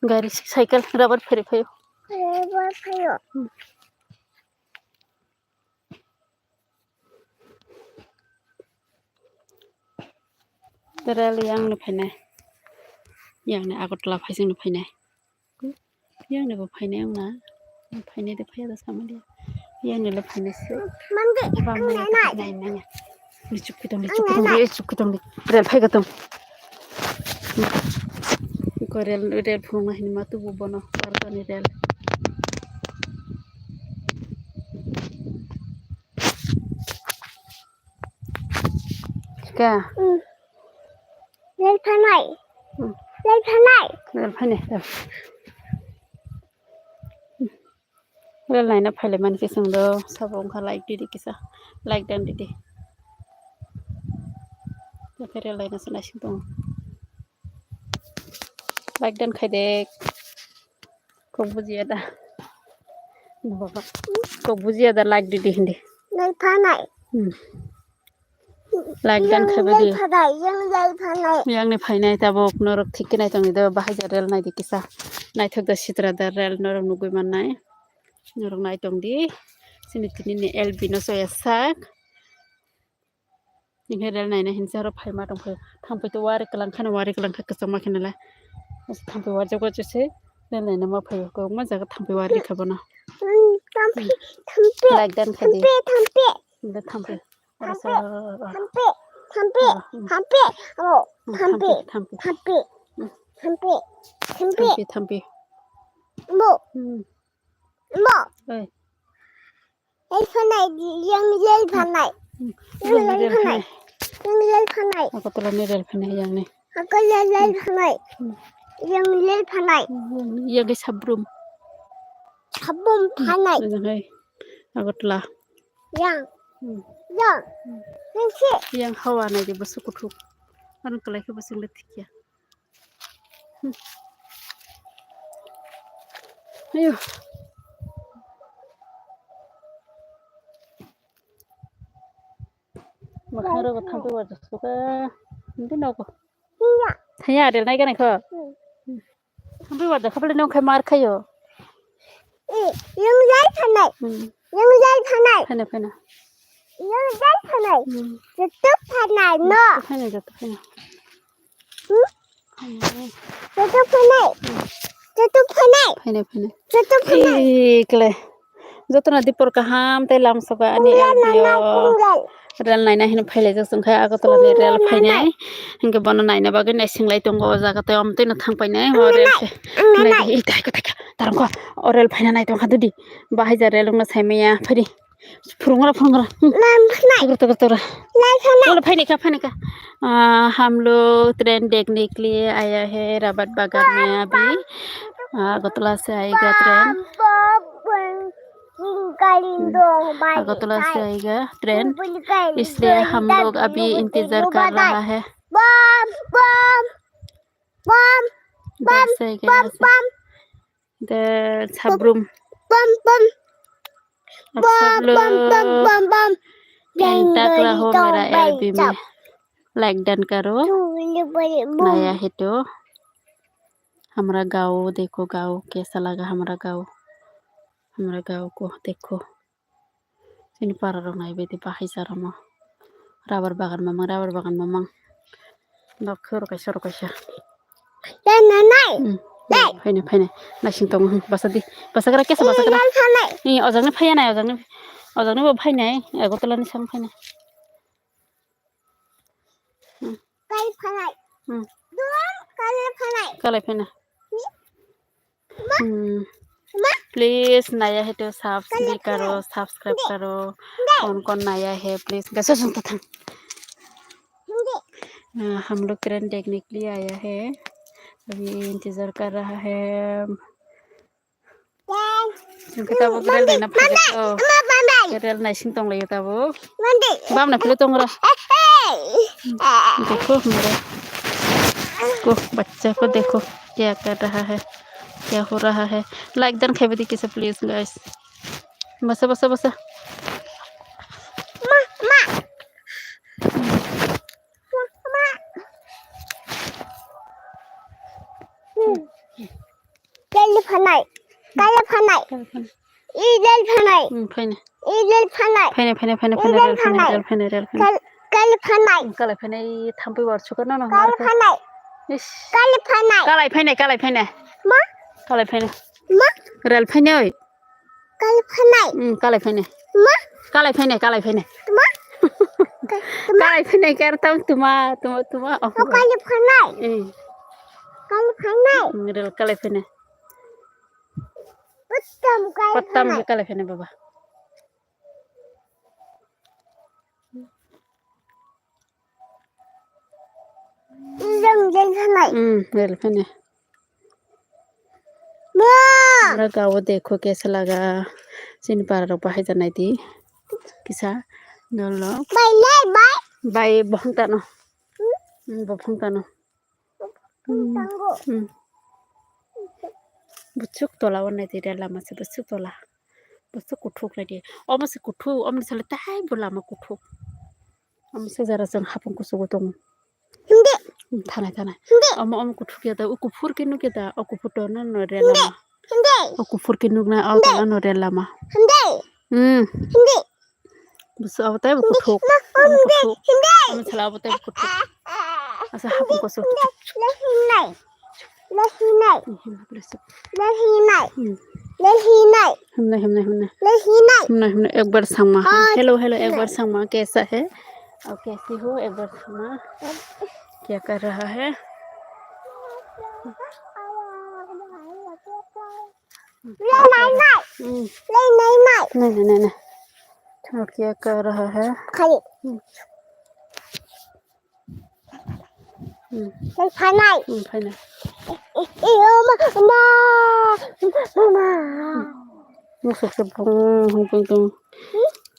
गाड़ी cycle rubber फेरे फैयो रेल yang फैनाय yang आगरतला फायजोंनो फैनाय yang फैनाय आंना फैनाय दे फैया सामोन yang फैनायसो बामनाय लिचुक दं रेल फैगोन रेल फुंमा हिनि मातु बनो पारकानि रेल क्या रेल फैनाय रेल लाइना फैले मानसि संदो सब ओंखा लाइक दीदी किसा लाइक दान दीदी तो रेल लाइना से नासिं दं लाइक दान खायदे को बुजिया दा बाबा को बुजिया दा लाइक दीदी हिंदी लाइक फैनाय लाइक दान खाबे yang फैनाय दाबो नरक ठीक नाय दं इदो बाहाय रेल नाय दि किसा नायथक दा सित्रा दा रेल नरक नुगुय माननाय नरक नाय दं दि सिनिथिनि एलबिनो सोयासाक निहे रेल नायना हिनसा रो फायमा दं फै थांफै तो वारे कलां कसमा खनला थांफै वार जगो जसे रेल नायना मा फै को मा जगह थांफै वार दिखाबना लाइक दान खादि थांफै थांफै Agotolani rel phanai yang sabrum phanai Agotla yang hawa nai de basu kutu an kalai ke basing letikya ayo makharo ko thampi wa suka ndi nako thaya del nai ganai kho thampi wa da khabale nong khai mar khayo yang jai phanai phana yang jai phanai jetuk phanai no jetuk phanai ikle jotona dipor ka ham tai lam soka ani rail नायना हिन फैले जसं खाय आगतलानि rail फैनाय हिंगे बन नायना बागे नायसिंलाय दंग जागाते अमतेनो थांफैनाय रेल नाय इथाय को तारंग रेल फैना नाय दं हादुदि बाहाय जा रेल न सायमैया फैदि फुरुंगरा तगरा बोलो फैनायका हम लोग ट्रेन देखने के लिए आया है राबत बागान में अभी आगतला से आएगा ट्रेन अगरतला से आएगा ट्रेन इसलिए हम लोग अभी इंतजार कर रहा है सबरूम सब लोग कांटेक्ट रहो मेरा एलबी में लाइक डन करो नया है तो हमारा गाँव देखो गाँव कैसा लगा हमारा गाँव को देखो ini para rong nai beti bahai sarama rabar bagan mamang nok khur kai sor kai sha nai phai na sing tong basakra kesa basakra ni ojang phai nai ojang bo phai nai agotala ni sang phai nai kalai phai nai please नया है तो subscribe करो कौन नया है please कैसे सुनता था हम लोग ट्रेन देखने के लिए आया है अभी इंतजार कर रहा है किताब रेल लेना रेल नाइसिंग तंग लगे तब बाम ना फिर तंग देखो मेरे को बच्चा को देखो क्या कर रहा है क्या हो रहा है लाइक डन खाई दी किसे प्लीज गाइस बस रेल फानाय काले फानाय रेल फानाय फैनो रेल फानाय फैनो फैनो फैनो फैनो रेल फैनो रेल फैनो रेल फैनो काले फानाय कालाय फैनाय थाम्फै अरस'गोन ना काले फानाय इस काले फानाय कालाय फैनो मा कालाय फैनो मा रेल फैनो काले फानाय कालाय फैनो मा कालाय फैनो मा कालाय फैनो करता हूँ तुम काले फानाय रेल कालाय फैनो पत्ता में कालाय फैनो बाबा रेल फैनो हमारा गाँव देखो कैसा लगा सिन पार बाहर जाना थी किसा नलो bye बहंतानो बफंतानो busuk tola warna ti rela masa busuk tola busuk kuthuk lagi omase kuthuk omne sale tai bola ma kuthuk omse jara jang hapung kusugo tong tanai om kuthuk ya da ukufur kinu kita ukufur to na no rela ma ukufur kinu na al to no rela ma busuk awatai kuthuk om sala awatai kuthuk asa hapung kusuk हमने एक बार समा hello एक बार समा कैसा है और कैसी हो एक बार समा क्या कर रहा है नहीं तो क्या कर रहा है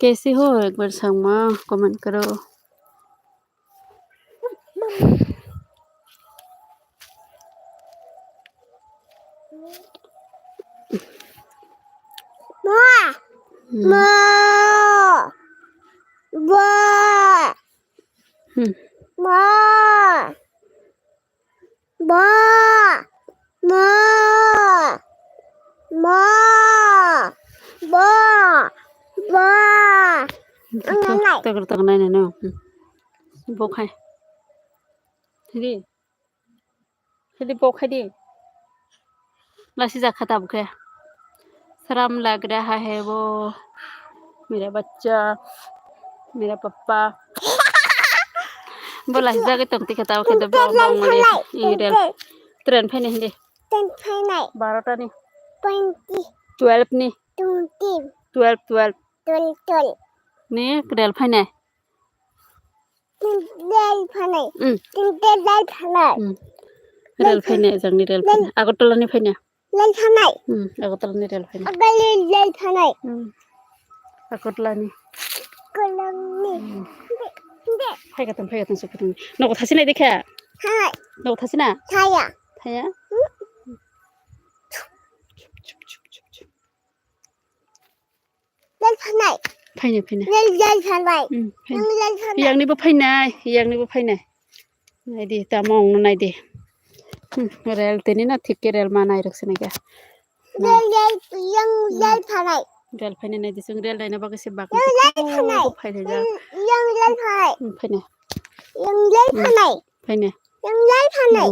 कैसे हो एक बार समा कमेंट करो तक नहीं बखाय हिदी बखाय दी लासी जा खाता बुखे शर्म लग रहा है वो मेरा बच्चा मेरा पप्पा बोला जाके तंगती खाता खेद रेल ट्रेन फैने हिंदे 12 नी 12 नी 12 नी रेल फैने रेल फैने जोंनि रेल फैने आगरतलानि फैने आगरतलानि रेल फैने आगरतलानि फैगोन सफैदों नगद थासिनाय देखा नगद थासिना थाया फैनो इयांनिबो फैनाय नायदे दा मावनो नायदे रेल तेनी ना थिके रेल मा नाय रखसने क्या रेल फैने नायदे जों रेल नायना बागै से बागै फैनो जा फैनो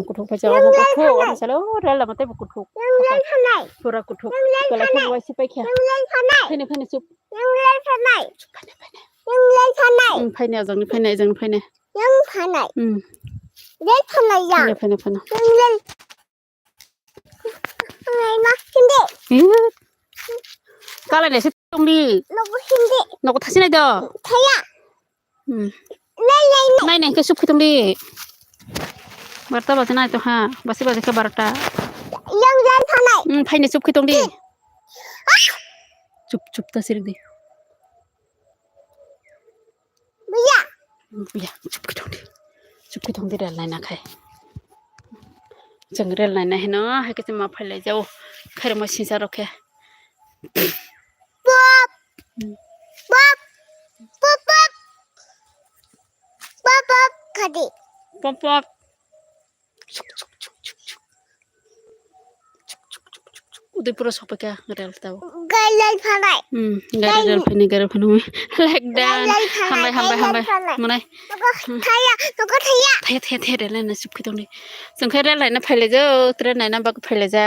कुठुक फैसा कुठुक सालो रेल लामाते कुठुक पूरा कुठुक कला के वाइसी पैखिया फैनो चुप फैनो जोंनि फैनो कालायनायसो दंदि नगद थासिनाय दं नायनायखौ सुख दंदि 12 बजे नाय तो हाँ बसे बजे के 12 फैनो चुप दंदि चुप तसिर दे चुप दंदि रेल नायना खाय जों रेल नायना है ना है कि मा फैलाय जाओ खैर मसिसा रखे पप Udaipura sopeka rel tahu. Galal phanai. Gara rel phani like dan hambai manai Noko thaya. the rel na sipki tong ni sangkai rel na phaile jo tren na bak phaile ja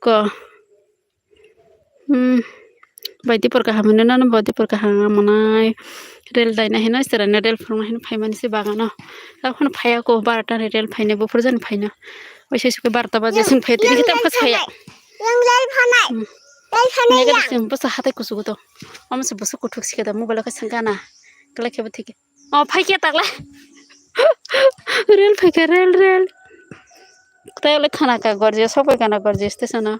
ko baiti porka hamne na baiti porka manai rel dai na hena sera na rel phang hena phaimani se bagana lakhon phaya ko barata rel phaine bo furjan phaina oise suke barta baje sun phaite ni ta phaya Yang lal phanai. Lal phanai Nega yang. sim basa hatai kusugo to. Am se basa kuthuk sike da mobile ka sangana. Kala khebe thike. O phai ke takla. Rel phai ke rel. Kta le khana ka gorje sobai kana gorje station na.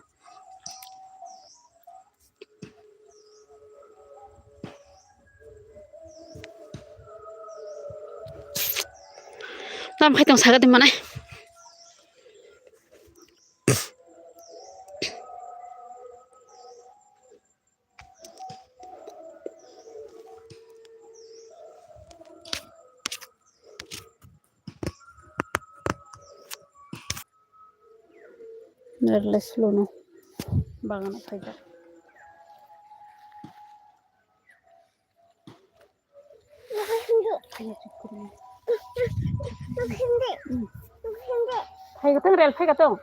Tam phai tong saga dim manai. Nerle slow no. Bagana phai ka. Phai ka tong rel phai ka tong.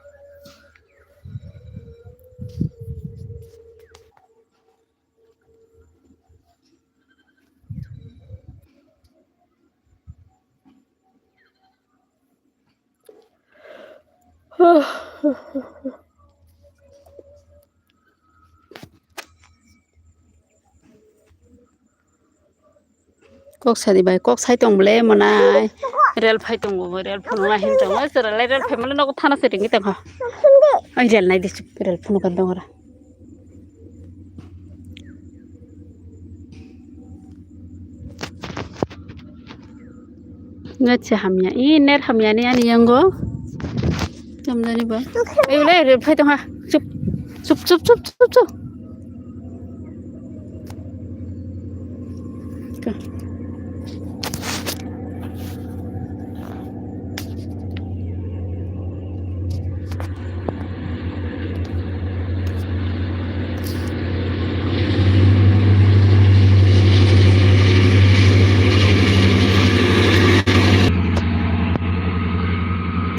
Kok sadi bai kok sai tong ble manai rel phai tong go rel phonu a hin tong sera le rel phai male no thana se ringi tang ha ai rel nai dis rel phonu kan dong ra ngache hamya I ner hamya ni ani yango jamdani ba ai le rel phai tong ha chup chup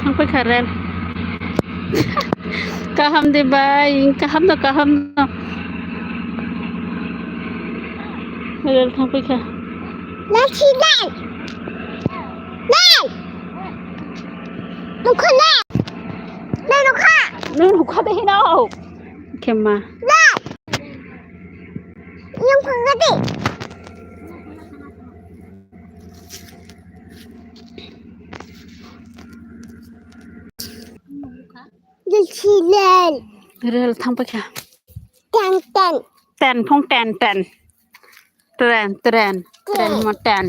Thang pai rel kaham de bai kaham no rel thang pai kha Lal chi lal. Lal. Noko lal. Lal noko. no kha de no kema Lal. Yang phangati. Lal chi lal. rel thang pai kha Tan. ten phong ten ma ten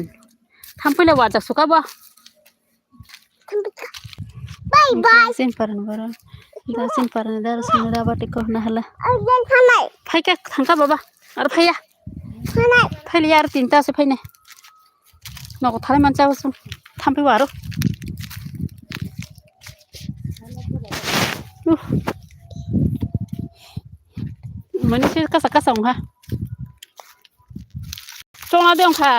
thang pai le wa jak suka ba Bye. sin paran bara dasin paran dar sunada ba tik na hala Lal phanai. phai ka thangka baba ar phaya Phanai. phai yar tinta se phai ne no ko thale man cha su tham pai waro mani se ka sa ha chong na deong kha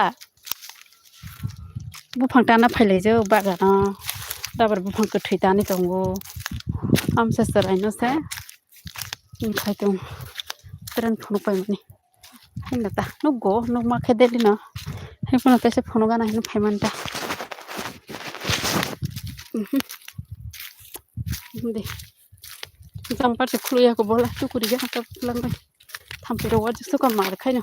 bu phang ta na phai le jo ba ga na dabar bu phang ka thai ta ni tongo am se sarai no se khai tong tren phunu pai mani hinda ta no go no ma khedeli na he phunu ta se phunu ga na hin phai man ta de jam par se khulu ya ko bola tu kuri ga ta lang tham pe ro wa ju ka mar khai no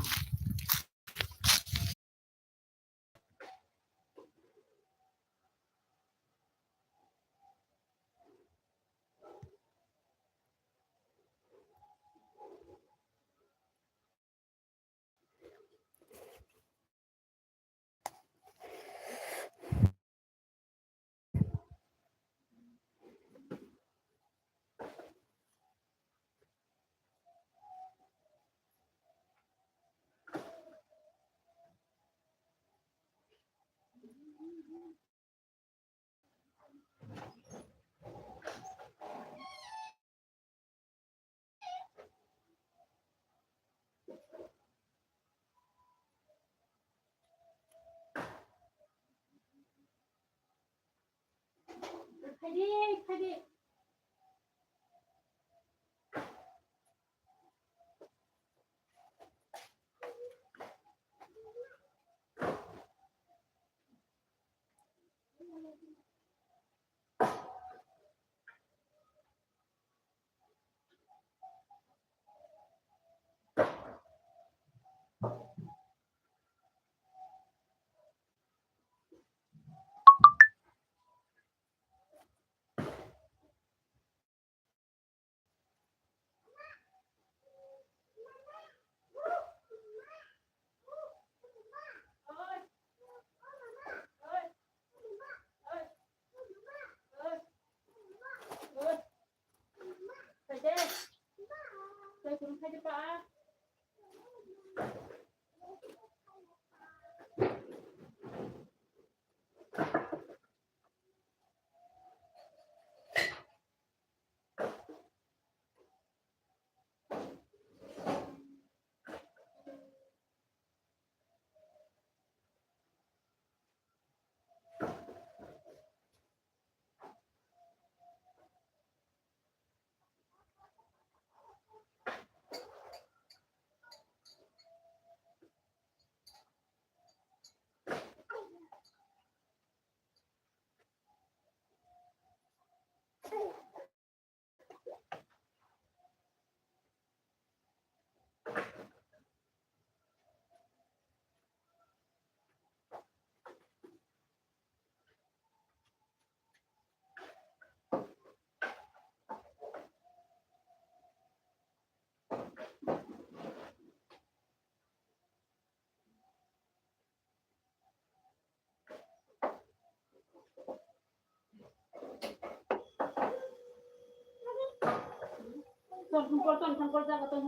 Heidi. Heidi pa. Tungkol jaga tuh.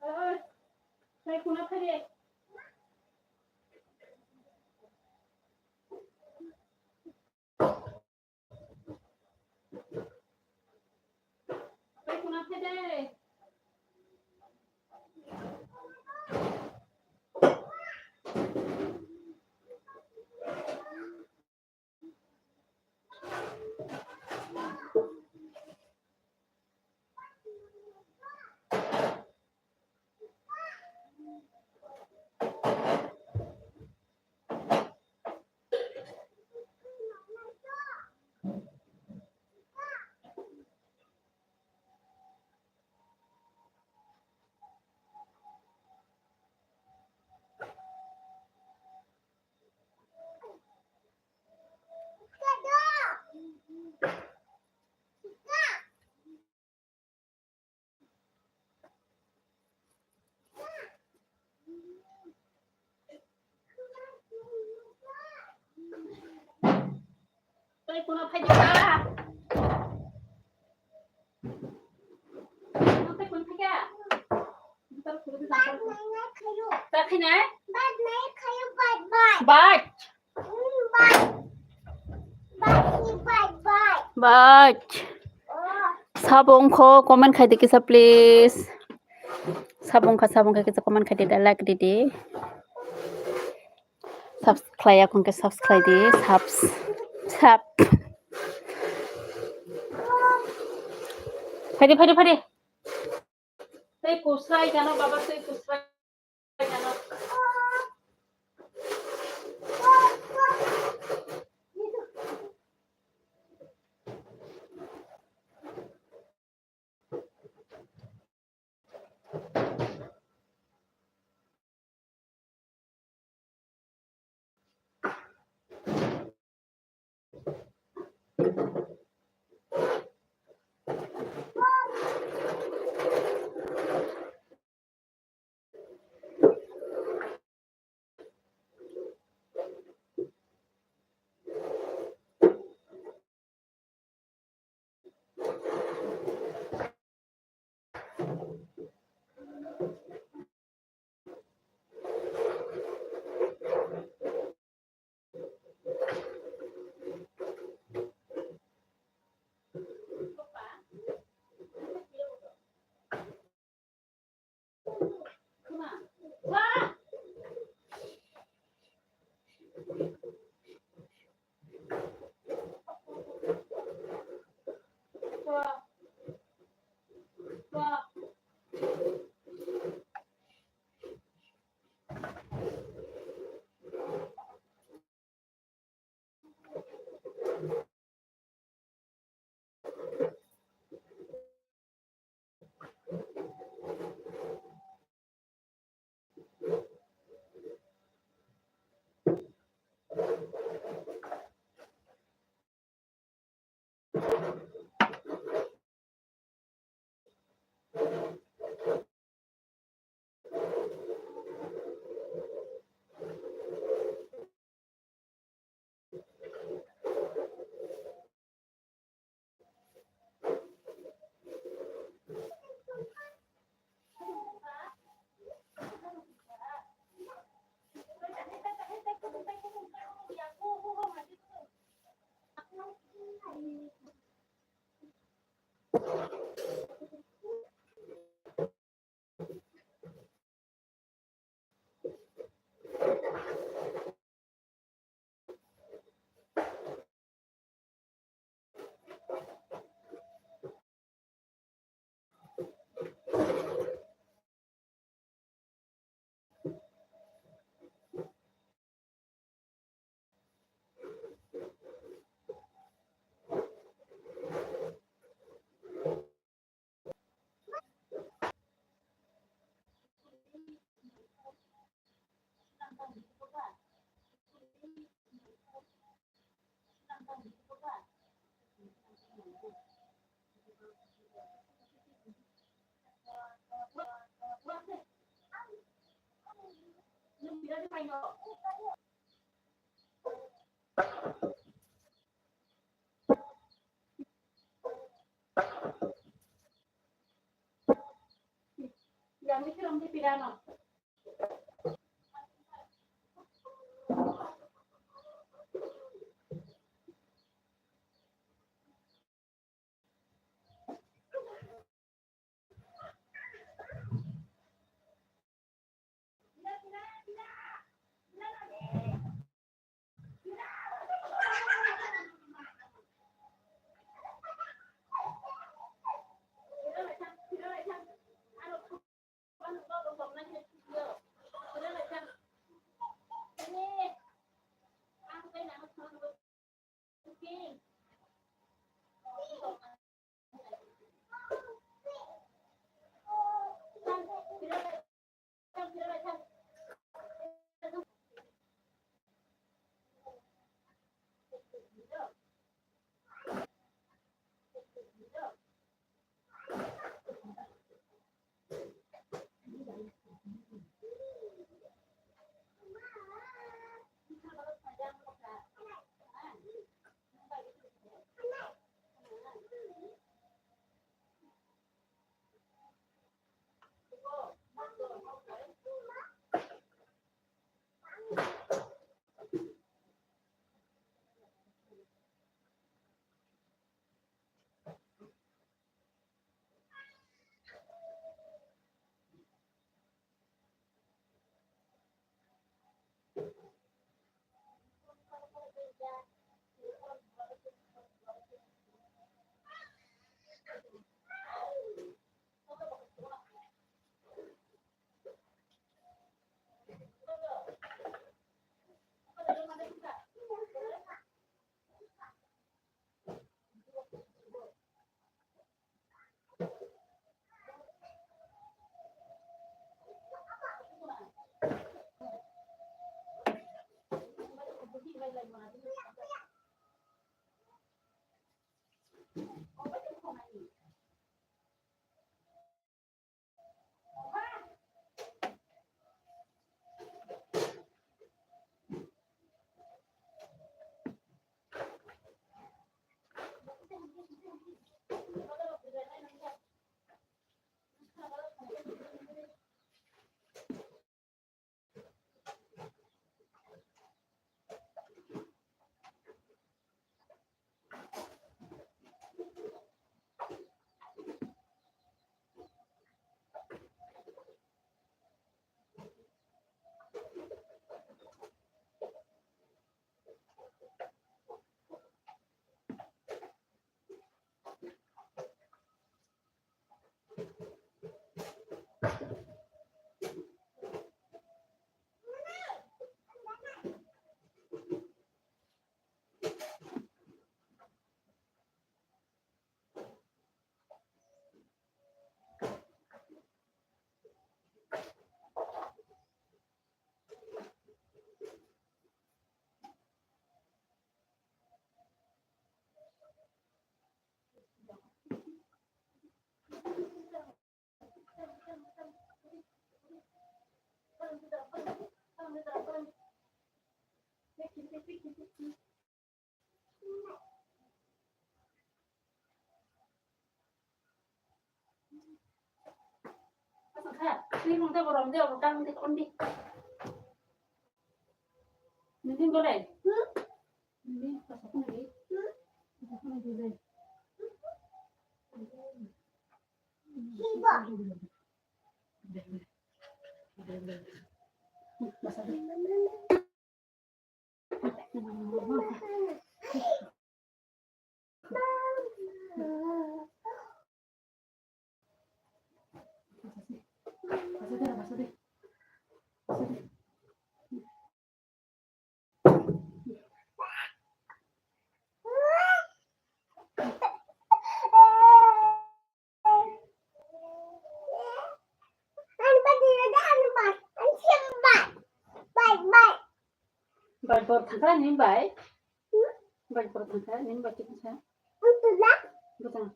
Đây cũng nó phải đi. Đây cũng nó phải đi. Đây cũng nó phải đi ra. Nó phải cũng phải ra. Ta khi nào? Bye. Bye. Sabongko comment khai di kisa please. Sabongka kisa comment khai di like di. Subscribe akong ke subscribe di. Sub. Phadi. Say pusrai jano baba say pusrai jano. Yang mikir om Đi không theo vào đồng rượu căng thì con đi. Mình đi có này. Mình đi, vào sao không này đi. Vào sao không này đi đây. Vào sao đi. Bye bye thằng khác nín bye. Bye bye thằng khác nín bye chứ sao? Betul.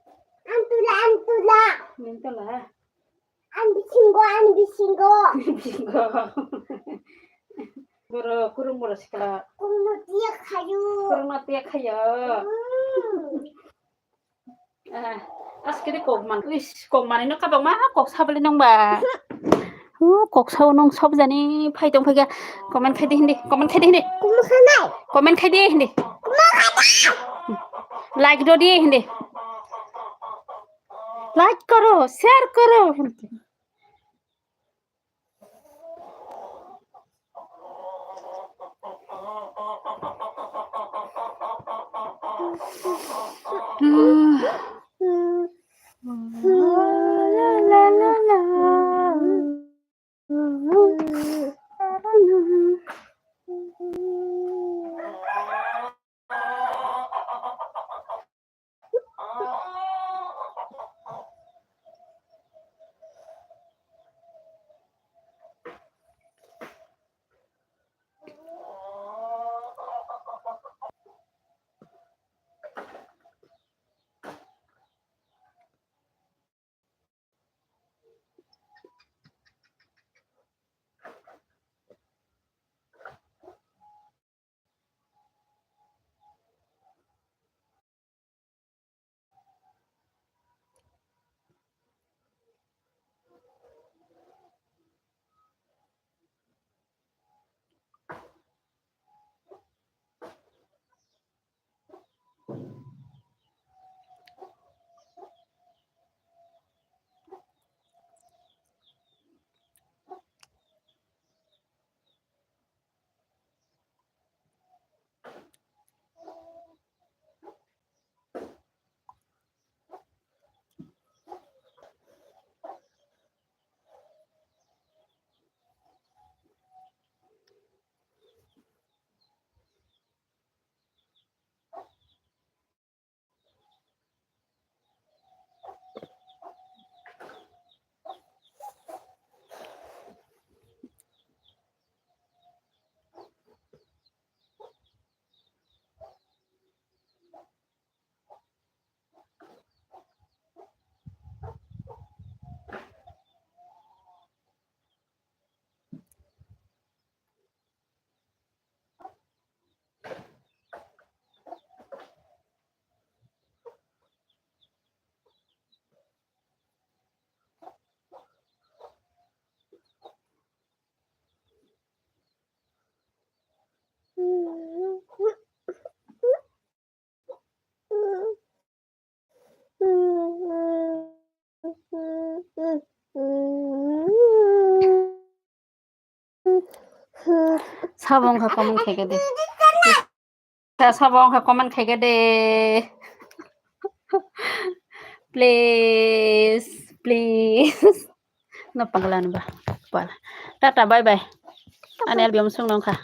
Nín to là. Bisinggo. Kurung murah sekali. Dia kayu. Kurung mati ya kaya. Askeri kok man. Wis kok man ini kabang mah kok sabeli nong ba. Kok sao nong sab jani phai tong phai ga. Comment khai di hindi. Comment khai di hindi. Comment khai di hindi. Like do di hindi. Like करो, share करो. La la la Sabong ka comment kay ka de. Sa sabong ka comment kay ka de. Please, please. Napanglan ba? Pala. Tata, bye bye. Ani album sung nong ka.